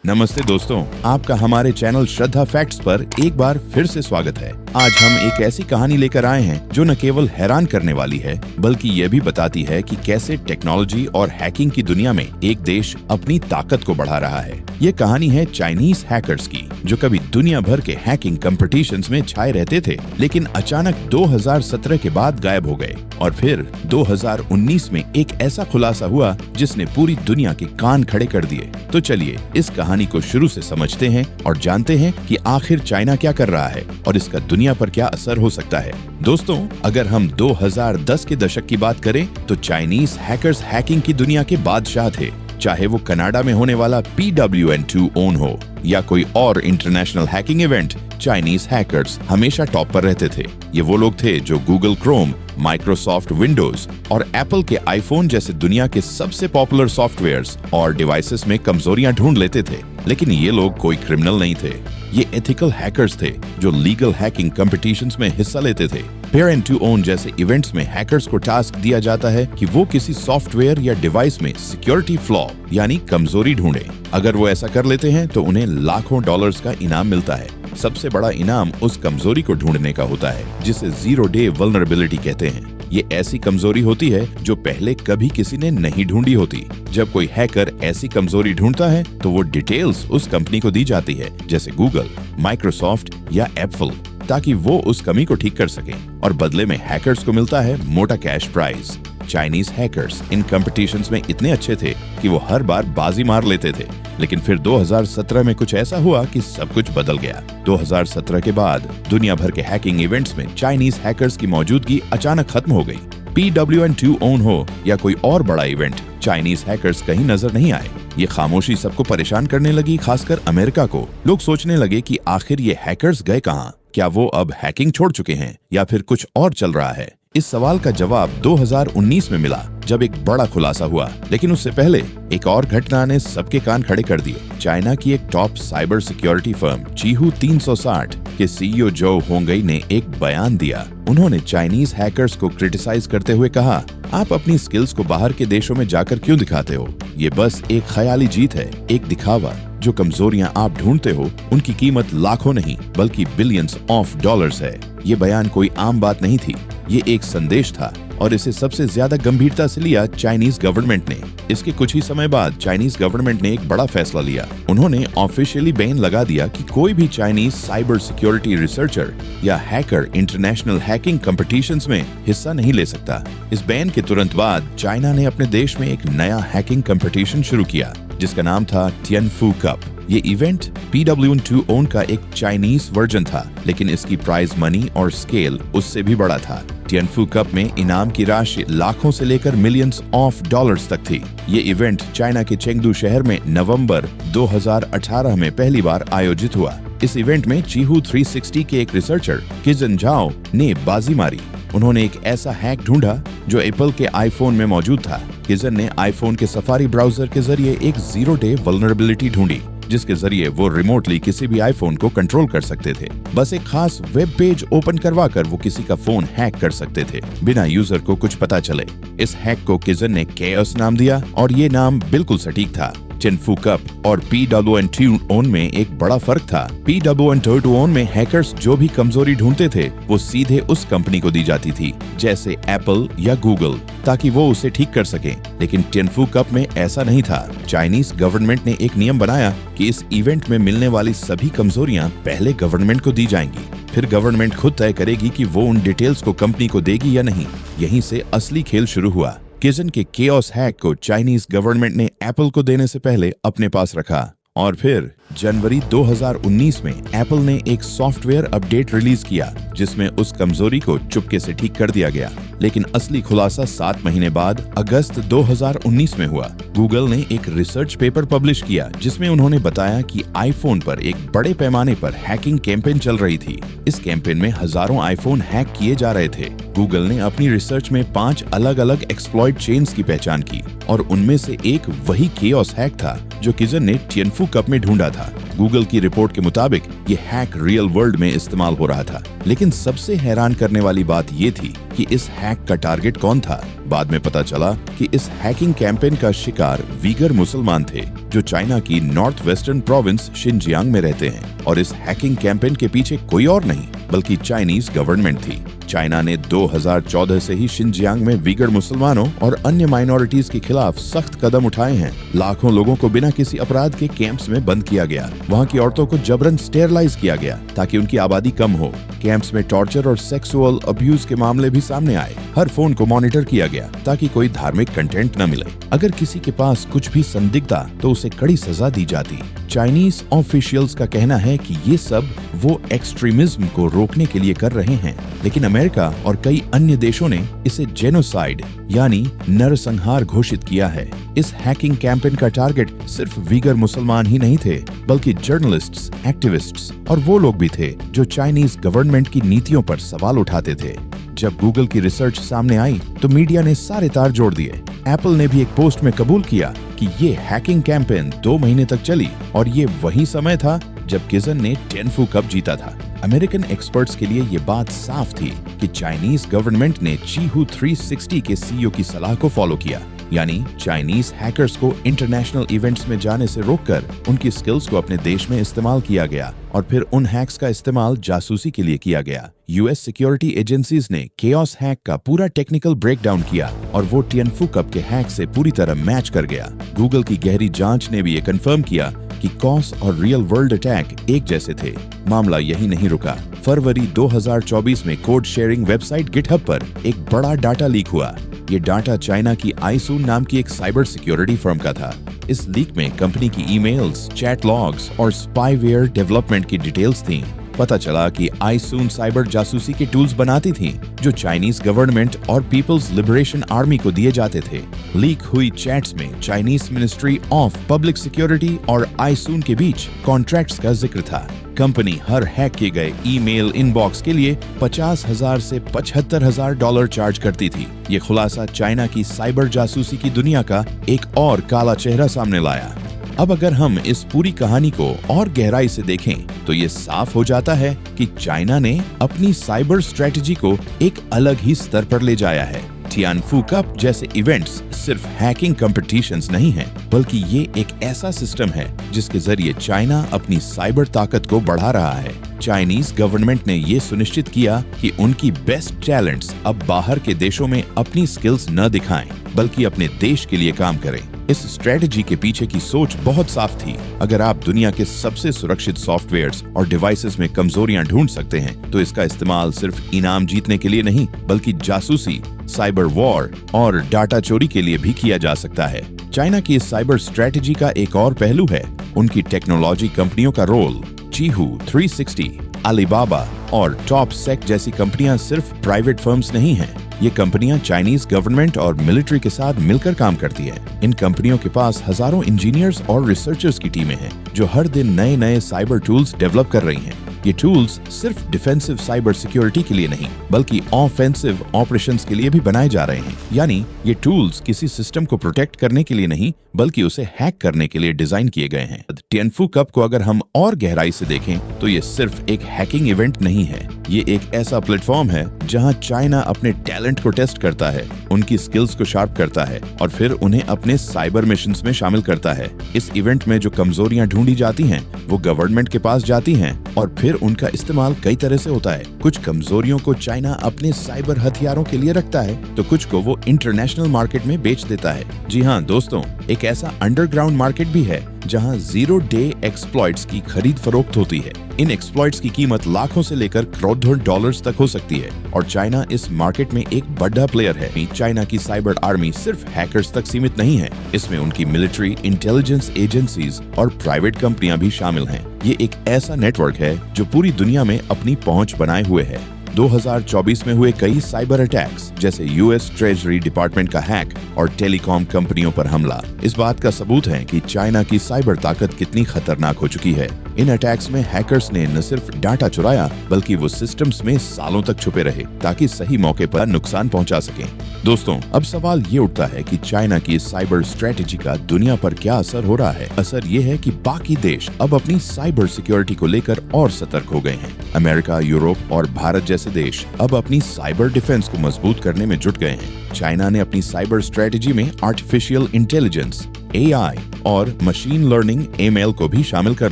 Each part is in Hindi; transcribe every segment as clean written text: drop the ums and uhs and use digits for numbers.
नमस्ते दोस्तों, आपका हमारे चैनल श्रद्धा फैक्ट्स पर एक बार फिर से स्वागत है। आज हम एक ऐसी कहानी लेकर आए हैं जो न केवल हैरान करने वाली है बल्कि ये भी बताती है कि कैसे टेक्नोलॉजी और हैकिंग की दुनिया में एक देश अपनी ताकत को बढ़ा रहा है। ये कहानी है चाइनीज हैकर्स की, जो कभी दुनिया भर के हैकिंग कॉम्पिटिशन्स में छाए रहते थे, लेकिन अचानक 2017 के बाद गायब हो गए और फिर 2019 में एक ऐसा खुलासा हुआ जिसने पूरी दुनिया के कान खड़े कर दिए। तो चलिए इस कहानी को शुरू से समझते हैं और जानते हैं कि आखिर चाइना क्या कर रहा है और इसका दुनिया पर क्या असर हो सकता है। दोस्तों, अगर हम 2010 के दशक की बात करें तो चाइनीज हैकर्स हैकिंग की दुनिया के बादशाह थे। चाहे वो कनाडा में होने वाला PWN2 ओन हो या कोई और international hacking event, Chinese hackers हमेशा टॉप पर रहते थे। ये वो लोग थे जो गूगल क्रोम, माइक्रोसॉफ्ट विंडोज और एप्पल के आईफोन जैसे दुनिया के सबसे पॉपुलर सॉफ्टवेयर्स और डिवाइसेस में कमजोरियां ढूंढ लेते थे। लेकिन ये लोग कोई क्रिमिनल नहीं थे, ये एथिकल हैकर्स थे जो लीगल हैकिंग कॉम्पिटिशन्स में हिस्सा लेते थे। PWN2 ओन जैसे इवेंट्स में हैकर्स को टास्क दिया जाता है कि वो किसी सॉफ्टवेयर या डिवाइस में सिक्योरिटी फ्लॉ यानी कमजोरी ढूंढे। अगर वो ऐसा कर लेते हैं तो उन्हें लाखों डॉलर्स का इनाम मिलता है। सबसे बड़ा इनाम उस कमजोरी को ढूंढने का होता है जिसे 0 डे वल्नरेबिलिटी कहते हैं। ये ऐसी कमजोरी होती है जो पहले कभी किसी ने नहीं ढूंढी होती। जब कोई हैकर ऐसी कमजोरी ढूंढता है तो वो डिटेल्स उस कंपनी को दी जाती है, जैसे गूगल, माइक्रोसॉफ्ट या एप्पल, ताकि वो उस कमी को ठीक कर सके और बदले में हैकर्स को मिलता है मोटा कैश प्राइज। चाइनीज हैकर्स इन कॉम्पिटिशन्स में इतने अच्छे थे कि वो हर बार बाजी मार लेते थे। लेकिन फिर 2017 में कुछ ऐसा हुआ कि सब कुछ बदल गया। 2017 के बाद दुनिया भर के हैकिंग इवेंट्स में चाइनीज हैकर्स की मौजूदगी अचानक खत्म हो गई। PWN2 ओन हो या कोई और बड़ा इवेंट, चाइनीज हैकर्स कहीं नजर नहीं आए। ये खामोशी सबको परेशान करने लगी, खासकर अमेरिका को। लोग सोचने लगे कि आखिर ये हैकर्स गए कहाँ? क्या वो अब हैकिंग छोड़ चुके हैं या फिर कुछ और चल रहा है? इस सवाल का जवाब 2019 में मिला जब एक बड़ा खुलासा हुआ। लेकिन उससे पहले एक और घटना ने सबके कान खड़े कर दिए। चाइना की एक टॉप साइबर सिक्योरिटी फर्म चीहू 360 के CEO जो होंगई ने एक बयान दिया। उन्होंने चाइनीज हैकर्स को क्रिटिसाइज करते हुए कहा, आप अपनी स्किल्स को बाहर के देशों में जाकर क्यों दिखाते हो? ये बस एक ख्याली जीत है, एक दिखावा। जो कमजोरियां आप ढूंढते हो उनकी कीमत लाखों नहीं बल्कि बिलियंस ऑफ डॉलर्स है। ये बयान कोई आम बात नहीं थी, ये एक संदेश था और इसे सबसे ज्यादा गंभीरता से लिया चाइनीज गवर्नमेंट ने। इसके कुछ ही समय बाद चाइनीज गवर्नमेंट ने एक बड़ा फैसला लिया। उन्होंने ऑफिशियली बैन लगा दिया कि कोई भी चाइनीज साइबर सिक्योरिटी रिसर्चर या हैकर इंटरनेशनल हैकिंग कॉम्पिटिशन्स में हिस्सा नहीं ले सकता। इस बैन के तुरंत बाद चाइना ने अपने देश में एक नया हैकिंग कॉम्पिटिशन शुरू किया जिसका नाम था टिएनफू कप। ये इवेंट PWN2 ओन का एक चाइनीज वर्जन था, लेकिन इसकी प्राइज मनी और स्केल उससे भी बड़ा था। टिएनफू कप में इनाम की राशि लाखों से लेकर मिलियंस ऑफ डॉलर्स तक थी। ये इवेंट चाइना के चेंगडू शहर में नवंबर 2018 में पहली बार आयोजित हुआ। इस इवेंट में चीहू 360 के एक रिसर्चर किजन झाओ ने बाजी मारी। उन्होंने एक ऐसा हैक ढूंढा जो एप्पल के आईफोन में मौजूद था। किजन ने आईफोन के सफारी ब्राउजर के जरिए एक 0 डे वल्नरेबिलिटी ढूंढी जिसके जरिए वो रिमोटली किसी भी आईफोन को कंट्रोल कर सकते थे। बस एक खास वेब पेज ओपन करवाकर वो किसी का फोन हैक कर सकते थे बिना यूजर को कुछ पता चले। इस हैक को किजन ने केओस नाम दिया और ये नाम बिल्कुल सटीक था। टिएनफू कप और PWN2 ओन में एक बड़ा फर्क था। PWN2 ओन में हैकर्स जो भी कमजोरी ढूंढते थे वो सीधे उस कंपनी को दी जाती थी, जैसे एप्पल या गूगल, ताकि वो उसे ठीक कर सके। लेकिन टिएनफू कप में ऐसा नहीं था। चाइनीज गवर्नमेंट ने एक नियम बनाया कि इस इवेंट में मिलने वाली सभी कमजोरियां पहले गवर्नमेंट को दी जाएंगी, फिर गवर्नमेंट खुद तय करेगी कि वो उन डिटेल्स को कंपनी को देगी या नहीं। यहीं से असली खेल शुरू हुआ। किजन के केओस हैक को चाइनीज गवर्नमेंट ने एप्पल को देने से पहले अपने पास रखा और फिर जनवरी 2019 में एप्पल ने एक सॉफ्टवेयर अपडेट रिलीज किया जिसमें उस कमजोरी को चुपके से ठीक कर दिया गया। लेकिन असली खुलासा 7 महीने बाद अगस्त 2019 में हुआ। गूगल ने एक रिसर्च पेपर पब्लिश किया जिसमें उन्होंने बताया कि आईफोन पर एक बड़े पैमाने पर हैकिंग कैंपेन चल रही थी। इस कैंपेन में हजारों आईफोन हैक किए जा रहे थे। गूगल ने अपनी रिसर्च में 5 अलग अलग एक्सप्लॉइट चेन्स की पहचान की और उनमें से एक वही केओस हैक था जो किजन ने टिएनफू कप में ढूंढा था। गूगल की रिपोर्ट के मुताबिक ये हैक रियल वर्ल्ड में इस्तेमाल हो रहा था, लेकिन सबसे हैरान करने वाली बात ये थी कि इस हैक का टारगेट कौन था। बाद में पता चला कि इस हैकिंग कैंपेन का शिकार वीगर मुसलमान थे जो चाइना की नॉर्थ वेस्टर्न प्रोविंस शिनजियांग में रहते हैं, और इस हैकिंग कैंपेन के पीछे कोई और नहीं बल्कि चाइनीज गवर्नमेंट थी। चाइना ने 2014 से ही शिनजियांग में वीगर मुसलमानों और अन्य माइनॉरिटीज के खिलाफ सख्त कदम उठाए हैं। लाखों लोगों को बिना किसी अपराध के कैंप्स में बंद किया गया। वहां की औरतों को जबरन स्टेरलाइज किया गया ताकि उनकी आबादी कम हो। कैंप्स में टॉर्चर और सेक्सुअल अब्यूज के मामले भी सामने आए। हर फोन को मॉनिटर किया गया ताकि कोई धार्मिक कंटेंट न मिले। अगर किसी के पास कुछ भी संदिग्धता तो उसे कड़ी सजा दी जाती। चाइनीज ऑफिशियल्स का कहना है कि ये सब वो एक्सट्रीमिज्म को रोकने के लिए कर रहे हैं, लेकिन अमेरिका और कई अन्य देशों ने इसे जेनोसाइड यानी नरसंहार घोषित किया है। इस हैकिंग कैंपेन का टारगेट सिर्फ वीगर मुसलमान ही नहीं थे, बल्कि जर्नलिस्ट्स, एक्टिविस्ट्स और वो लोग भी थे जो चाइनीज गवर्नमेंट की नीतियों पर सवाल उठाते थे। जब गूगल की रिसर्च सामने आई तो मीडिया ने सारे तार जोड़ दिए। एप्पल ने भी एक पोस्ट में कबूल किया कि ये हैकिंग कैंपेन 2 महीने तक चली और ये वही समय था जब किजन ने टिएनफू कप जीता था। अमेरिकन एक्सपर्ट्स के लिए ये बात साफ थी कि चाइनीज गवर्नमेंट ने चीहू 360 के सीईओ की सलाह को फॉलो किया, यानी चाइनीज हैकर्स को इंटरनेशनल इवेंट्स में जाने से रोककर उनकी स्किल्स को अपने देश में इस्तेमाल किया गया और फिर उन हैक्स का इस्तेमाल जासूसी के लिए किया गया। यूएस सिक्योरिटी एजेंसीज ने केओस हैक का पूरा टेक्निकल ब्रेकडाउन किया और वो टिएनफू कप के हैक से पूरी तरह मैच कर गया। गूगल की गहरी जांच ने भी ये कंफर्म किया कि कॉस और रियल वर्ल्ड अटैक एक जैसे थे। मामला यही नहीं रुका। फरवरी 2024 में कोड शेयरिंग वेबसाइट गिटहब पर एक बड़ा डाटा लीक हुआ। ये डाटा चाइना की आईसून नाम की एक साइबर सिक्योरिटी फर्म का था। इस लीक में कंपनी की ईमेल्स, चैट लॉग्स और स्पाईवेयर डेवलपमेंट की डिटेल्स थीं। पता चला कि आईसून साइबर जासूसी के टूल्स बनाती थी जो चाइनीज गवर्नमेंट और पीपल्स लिबरेशन आर्मी को दिए जाते थे। लीक हुई चैट्स में Chinese ministry of public security और आईसून के बीच कॉन्ट्रैक्ट्स का जिक्र था। कंपनी हर हैक किए गए ईमेल इनबॉक्स के लिए 50,000 से $75,000 चार्ज करती थी। ये खुलासा चाइना की साइबर जासूसी की दुनिया का एक और काला चेहरा सामने लाया। अब अगर हम इस पूरी कहानी को और गहराई से देखें तो ये साफ हो जाता है कि चाइना ने अपनी साइबर स्ट्रेटजी को एक अलग ही स्तर पर ले जाया है। टिएनफू कप जैसे इवेंट्स सिर्फ हैकिंग कॉम्पिटिशंस नहीं हैं, बल्कि ये एक ऐसा सिस्टम है जिसके जरिए चाइना अपनी साइबर ताकत को बढ़ा रहा है। चाइनीज गवर्नमेंट ने ये सुनिश्चित किया कि उनकी बेस्ट टैलेंट्स अब बाहर के देशों में अपनी स्किल्स न दिखाएं, बल्कि अपने देश के लिए काम करें। इस स्ट्रेटजी के पीछे की सोच बहुत साफ थी। अगर आप दुनिया के सबसे सुरक्षित सॉफ्टवेयर्स और डिवाइसेस में कमजोरियां ढूंढ सकते हैं, तो इसका इस्तेमाल सिर्फ इनाम जीतने के लिए नहीं, बल्कि जासूसी, साइबर वॉर और डाटा चोरी के लिए भी किया जा सकता है। चाइना की इस साइबर स्ट्रेटजी का एक और पहलू है उनकी टेक्नोलॉजी कंपनियों का रोल। चीहू 360, अलीबाबा और टॉपसेक जैसी कंपनियां सिर्फ प्राइवेट फर्म्स नहीं हैं। ये कंपनियां चाइनीज गवर्नमेंट और मिलिट्री के साथ मिलकर काम करती है। इन कंपनियों के पास हजारों इंजीनियर्स और रिसर्चर्स की टीमें हैं जो हर दिन नए नए साइबर टूल्स डेवलप कर रही हैं। ये टूल्स सिर्फ डिफेंसिव साइबर सिक्योरिटी के लिए नहीं, बल्कि ऑफेंसिव ऑपरेशंस के लिए भी बनाए जा रहे हैं। यानी ये टूल्स किसी सिस्टम को प्रोटेक्ट करने के लिए नहीं, बल्कि उसे हैक करने के लिए डिजाइन किए गए हैं। टिएनफू कप को अगर हम और गहराई से देखें तो ये सिर्फ एक हैकिंग इवेंट नहीं है। ये एक ऐसा प्लेटफॉर्म है जहां चाइना अपने टैलेंट को टेस्ट करता है, उनकी स्किल्स को शार्प करता है और फिर उन्हें अपने साइबर मिशंस में शामिल करता है। इस इवेंट में जो कमजोरियां ढूंढी जाती हैं, वो गवर्नमेंट के पास जाती हैं और फिर उनका इस्तेमाल कई तरह से होता है। कुछ कमजोरियों को चाइना अपने साइबर हथियारों के लिए रखता है, तो कुछ को वो इंटरनेशनल मार्केट में बेच देता है। जी हाँ दोस्तों, एक ऐसा अंडरग्राउंड मार्केट भी है जहां जीरो डे एक्सप्लॉइट्स की खरीद फरोख्त होती है। इन एक्सप्लॉइट्स की कीमत लाखों से लेकर करोड़ों डॉलर्स तक हो सकती है और चाइना इस मार्केट में एक बड़ा प्लेयर है। चाइना की साइबर आर्मी सिर्फ हैकर्स तक सीमित नहीं है, इसमें उनकी मिलिट्री, इंटेलिजेंस एजेंसीज और प्राइवेट कंपनियां भी शामिल हैं। ये एक ऐसा नेटवर्क है जो पूरी दुनिया में अपनी पहुंच बनाए हुए है। 2024 में हुए कई साइबर अटैक्स जैसे यूएस ट्रेजरी डिपार्टमेंट का हैक और टेलीकॉम कंपनियों पर हमला इस बात का सबूत है कि चाइना की साइबर ताकत कितनी खतरनाक हो चुकी है। इन अटैक्स में हैकर्स ने न सिर्फ डाटा चुराया बल्कि वो सिस्टम्स में सालों तक छुपे रहे ताकि सही मौके पर नुकसान पहुंचा सकें। दोस्तों, अब सवाल ये उठता है कि चाइना की साइबर स्ट्रेटेजी का दुनिया पर क्या असर हो रहा है। असर ये है कि बाकी देश अब अपनी साइबर सिक्योरिटी को लेकर और सतर्क हो गए हैं। अमेरिका, यूरोप और भारत जैसे देश अब अपनी साइबर डिफेंस को मजबूत करने में जुट गए हैं। चाइना ने अपनी साइबर स्ट्रेटेजी में आर्टिफिशियल इंटेलिजेंस AI और मशीन लर्निंग ML को भी शामिल कर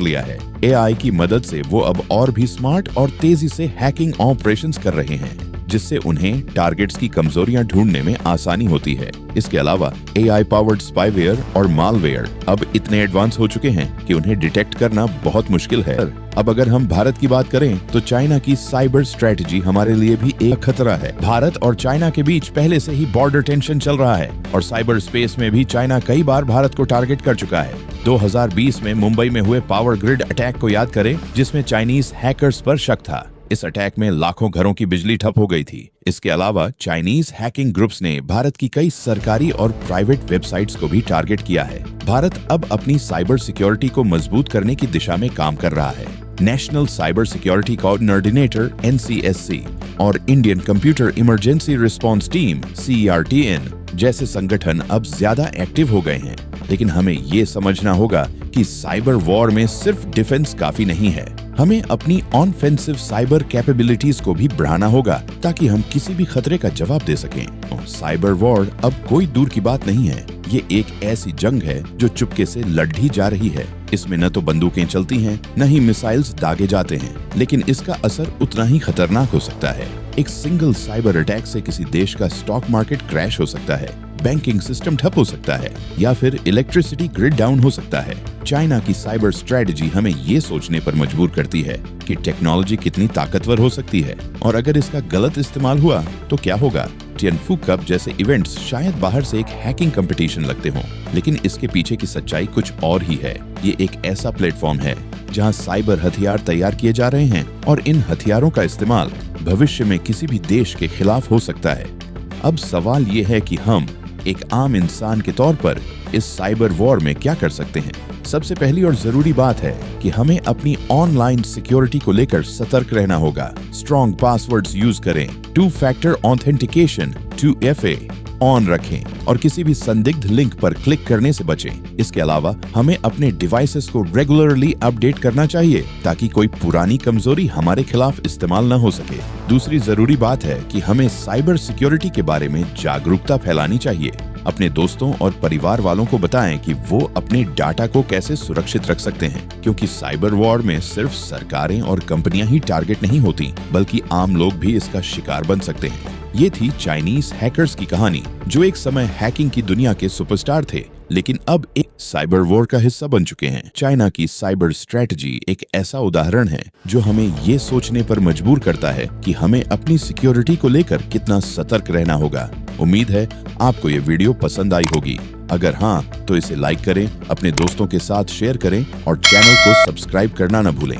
लिया है। AI की मदद से वो अब और भी स्मार्ट और तेजी से हैकिंग ऑपरेशंस कर रहे हैं, जिससे उन्हें टारगेट्स की कमजोरियां ढूंढने में आसानी होती है। इसके अलावा AI पावर्ड स्पाईवेयर और मालवेयर अब इतने एडवांस हो चुके हैं कि उन्हें डिटेक्ट करना बहुत मुश्किल है। अब अगर हम भारत की बात करें तो चाइना की साइबर स्ट्रेटेजी हमारे लिए भी एक खतरा है। भारत और चाइना के बीच पहले से ही बॉर्डर टेंशन चल रहा है और साइबर स्पेस में भी चाइना कई बार भारत को टारगेट कर चुका है। 2020 में मुंबई में हुए पावर ग्रिड अटैक को याद करें, जिसमें चाइनीज हैकर्स पर शक था। इस अटैक में लाखों घरों की बिजली ठप हो गई थी। इसके अलावा चाइनीज हैकिंग ग्रुप्स ने भारत की कई सरकारी और प्राइवेट वेबसाइट्स को भी टारगेट किया है। भारत अब अपनी साइबर सिक्योरिटी को मजबूत करने की दिशा में काम कर रहा है। National cyber security coordinator NCSC और Indian computer emergency response team CERTN जैसे संगठन अब ज्यादा एक्टिव हो गए हैं। लेकिन हमें ये समझना होगा कि साइबर वॉर में सिर्फ डिफेंस काफी नहीं है। हमें अपनी ऑनफेंसिव साइबर कैपेबिलिटीज को भी बढ़ाना होगा ताकि हम किसी भी खतरे का जवाब दे सकें। साइबर वॉर अब कोई दूर की बात नहीं है। ये एक ऐसी जंग है जो चुपके से लड़ी जा रही है। इसमें न तो बंदूकें चलती हैं, न ही मिसाइल्स दागे जाते हैं, लेकिन इसका असर उतना ही खतरनाक हो सकता है। एक सिंगल साइबर अटैक से किसी देश का स्टॉक मार्केट क्रैश हो सकता है, बैंकिंग सिस्टम ठप हो सकता है या फिर इलेक्ट्रिसिटी ग्रिड डाउन हो सकता है। चाइना की साइबर स्ट्रेटेजी हमें ये सोचने पर मजबूर करती है कि टेक्नोलॉजी कितनी ताकतवर हो सकती है और अगर इसका गलत इस्तेमाल हुआ तो क्या होगा। टिएनफू कप जैसे इवेंट्स शायद बाहर से एक हैकिंग कंपटीशन लगते हों, लेकिन इसके पीछे की सच्चाई कुछ और ही है। ये एक ऐसा प्लेटफॉर्म है जहां साइबर हथियार तैयार किए जा रहे हैं और इन हथियारों का इस्तेमाल भविष्य में किसी भी देश के खिलाफ हो सकता है। अब सवाल ये है कि हम एक आम इंसान के तौर पर इस साइबर वॉर में क्या कर सकते हैं। सबसे पहली और जरूरी बात है कि हमें अपनी ऑनलाइन सिक्योरिटी को लेकर सतर्क रहना होगा। स्ट्रॉन्ग पासवर्ड्स यूज करें, 2 फैक्टर ऑथेंटिकेशन 2FA ऑन रखें और किसी भी संदिग्ध लिंक पर क्लिक करने से बचें। इसके अलावा हमें अपने डिवाइसेस को रेगुलरली अपडेट करना चाहिए ताकि कोई पुरानी कमजोरी हमारे खिलाफ इस्तेमाल न हो सके। दूसरी जरूरी बात है कि हमें साइबर सिक्योरिटी के बारे में जागरूकता फैलानी चाहिए। अपने दोस्तों और परिवार वालों को बताएं कि वो अपने डाटा को कैसे सुरक्षित रख सकते हैं, क्योंकि साइबर वॉर में सिर्फ सरकारें और कंपनियां ही टारगेट नहीं होती, बल्कि आम लोग भी इसका शिकार बन सकते हैं। ये थी चाइनीज हैकर्स की कहानी, जो एक समय हैकिंग की दुनिया के सुपरस्टार थे, लेकिन अब एक साइबर वॉर का हिस्सा बन चुके हैं। चाइना की साइबर स्ट्रेटजी एक ऐसा उदाहरण है जो हमें ये सोचने पर मजबूर करता है कि हमें अपनी सिक्योरिटी को लेकर कितना सतर्क रहना होगा। उम्मीद है आपको ये वीडियो पसंद आई होगी। अगर हाँ तो इसे लाइक करें, अपने दोस्तों के साथ शेयर करें और चैनल को सब्सक्राइब करना न भूलें।